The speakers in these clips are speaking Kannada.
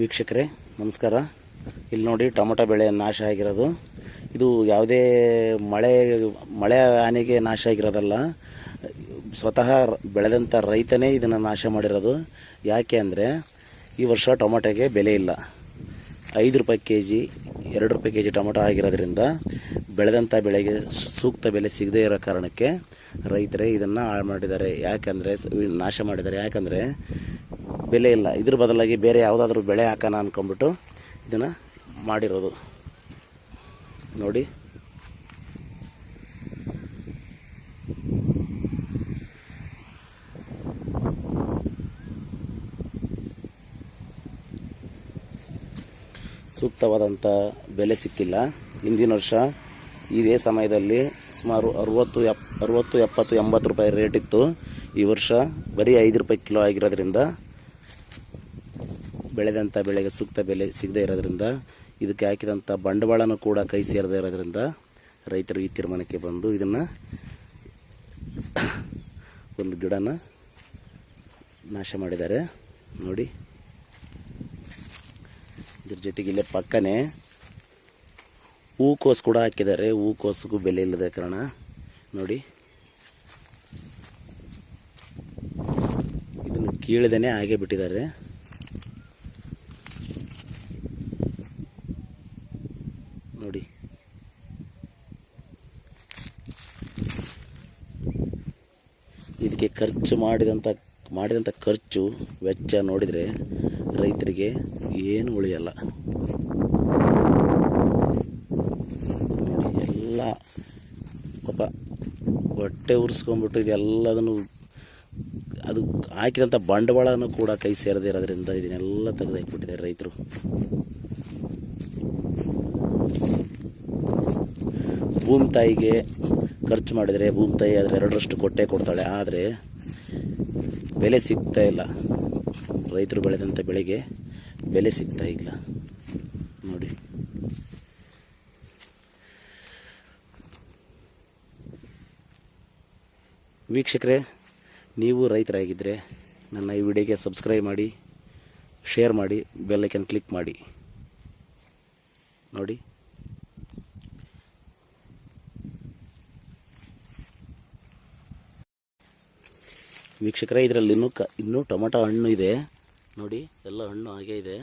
ವೀಕ್ಷಕರೇ ನಮಸ್ಕಾರ. ಇಲ್ಲಿ ನೋಡಿ ಟೊಮೊಟೊ ಬೆಳೆ ನಾಶ ಆಗಿರೋದು. ಇದು ಯಾವುದೇ ಮಳೆ ಹಾನಿಗೆ ನಾಶ ಆಗಿರೋದಲ್ಲ, ಸ್ವತಃ ಬೆಳೆದಂಥ ರೈತನೇ ಇದನ್ನು ನಾಶ ಮಾಡಿರೋದು. ಯಾಕೆ ಅಂದರೆ ಈ ವರ್ಷ ಟೊಮೊಟೊಗೆ ಬೆಲೆ ಇಲ್ಲ. 5 ರೂಪಾಯಿ ಕೆಜಿ, 2 ರೂಪಾಯಿ ಕೆಜಿ ಟೊಮೊಟೊ ಆಗಿರೋದ್ರಿಂದ ಬೆಳೆದಂಥ ಬೆಳೆಗೆ ಸೂಕ್ತ ಬೆಲೆ ಸಿಗದೇ ಇರೋ ಕಾರಣಕ್ಕೆ ರೈತರೇ ಇದನ್ನು ಹಾಳು ಮಾಡಿದ್ದಾರೆ. ಯಾಕಂದರೆ ನಾಶ ಮಾಡಿದ್ದಾರೆ. ಯಾಕಂದರೆ ಬೆಲೆ ಇಲ್ಲ. ಇದ್ರ ಬದಲಾಗಿ ಬೇರೆ ಯಾವುದಾದ್ರೂ ಬೆಳೆ ಹಾಕೋಣ ಅಂದ್ಕೊಂಡ್ಬಿಟ್ಟು ಇದನ್ನು ಮಾಡಿರೋದು. ನೋಡಿ, ಸೂಕ್ತವಾದಂಥ ಬೆಲೆ ಸಿಕ್ಕಿಲ್ಲ. ಹಿಂದಿನ ವರ್ಷ ಇದೇ ಸಮಯದಲ್ಲಿ ಸುಮಾರು 60, 70, 80 ರೂಪಾಯಿ ರೇಟ್ ಇತ್ತು. ಈ ವರ್ಷ ಬರೀ 5 ರೂಪಾಯಿ ಕಿಲೋ ಆಗಿರೋದ್ರಿಂದ, ಬೆಳೆದಂಥ ಬೆಳೆಗೆ ಸೂಕ್ತ ಬೆಲೆ ಸಿಗದೇ ಇರೋದ್ರಿಂದ, ಇದಕ್ಕೆ ಹಾಕಿದಂಥ ಬಂಡವಾಳನೂ ಕೂಡ ಕೈ ಸೇರದೇ ಇರೋದ್ರಿಂದ ರೈತರು ಈ ತೀರ್ಮಾನಕ್ಕೆ ಬಂದು ಇದನ್ನು ಒಂದು ಗಿಡನ ನಾಶ ಮಾಡಿದ್ದಾರೆ. ನೋಡಿ, ಇದ್ರ ಜೊತೆಗೆ ಇಲ್ಲೇ ಪಕ್ಕನೇ ಹೂಕೋಸು ಕೂಡ ಹಾಕಿದ್ದಾರೆ. ಹೂಕೋಸಿಗೂ ಬೆಲೆ ಇಲ್ಲದ ಕಾರಣ ನೋಡಿ, ಇದನ್ನು ಕೀಳದೇನೆ ಹಾಗೆ ಬಿಟ್ಟಿದ್ದಾರೆ. ನೋಡಿ, ಇದಕ್ಕೆ ಖರ್ಚು ಮಾಡಿದಂಥ ಖರ್ಚು ವೆಚ್ಚ ನೋಡಿದರೆ ರೈತರಿಗೆ ಏನು ಉಳಿಯಲ್ಲ. ನೋಡಿ, ಎಲ್ಲ ಪಾಪ ಹೊಟ್ಟೆ ಉರಿಸ್ಕೊಂಡ್ಬಿಟ್ಟು ಇದೆಲ್ಲದನ್ನು, ಅದು ಹಾಕಿದಂಥ ಬಂಡವಾಳನೂ ಕೂಡ ಕೈ ಸೇರದೇ ಇರೋದ್ರಿಂದ ಇದನ್ನೆಲ್ಲ ತೆಗೆದು ಹಾಕಿಬಿಟ್ಟಿದ್ದಾರೆ ರೈತರು. ಭೂಮಿ ತಾಯಿಗೆ ಖರ್ಚು ಮಾಡಿದರೆ ಭೂಮಿ ತಾಯಿ ಆದರೆ 2ರಷ್ಟು ಕೊಟ್ಟೇ ಕೊಡ್ತಾಳೆ. ಆದರೆ ಬೆಲೆ ಸಿಗ್ತಾ ಇಲ್ಲ. ರೈತರು ಬೆಳೆದಂಥ ಬೆಳೆಗೆ ಬೆಲೆ ಸಿಗ್ತಾ ಇಲ್ಲ. ನೋಡಿ, ವೀಕ್ಷಕರೇ, ನೀವು ರೈತರಾಗಿದ್ದರೆ ನನ್ನ ಈ ವಿಡಿಯೋಗೆ ಸಬ್ಸ್ಕ್ರೈಬ್ ಮಾಡಿ, ಶೇರ್ ಮಾಡಿ, ಬೆಲ್ ಐಕನ್ ಕ್ಲಿಕ್ ಮಾಡಿ. ನೋಡಿ, ವೀಕ್ಷಕರೇ, ಇದರಲ್ಲಿ ಇನ್ನೂ ಟೊಮೊಟೊ ಹಣ್ಣು ಇದೆ. ನೋಡಿ, ಎಲ್ಲ ಹಣ್ಣು ಹಾಗೇ ಇದೆ,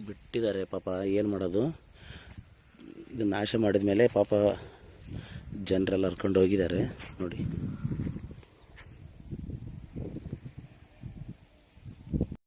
ಬಿಟ್ಟಿದ್ದಾರೆ. ಪಾಪ ಏನು ಮಾಡೋದು, ಇದು ನಾಶ ಮಾಡಿದ ಮೇಲೆ ಪಾಪ ಜನರೆಲ್ಲ ಹರ್ಕೊಂಡು ಹೋಗಿದ್ದಾರೆ. ನೋಡಿ.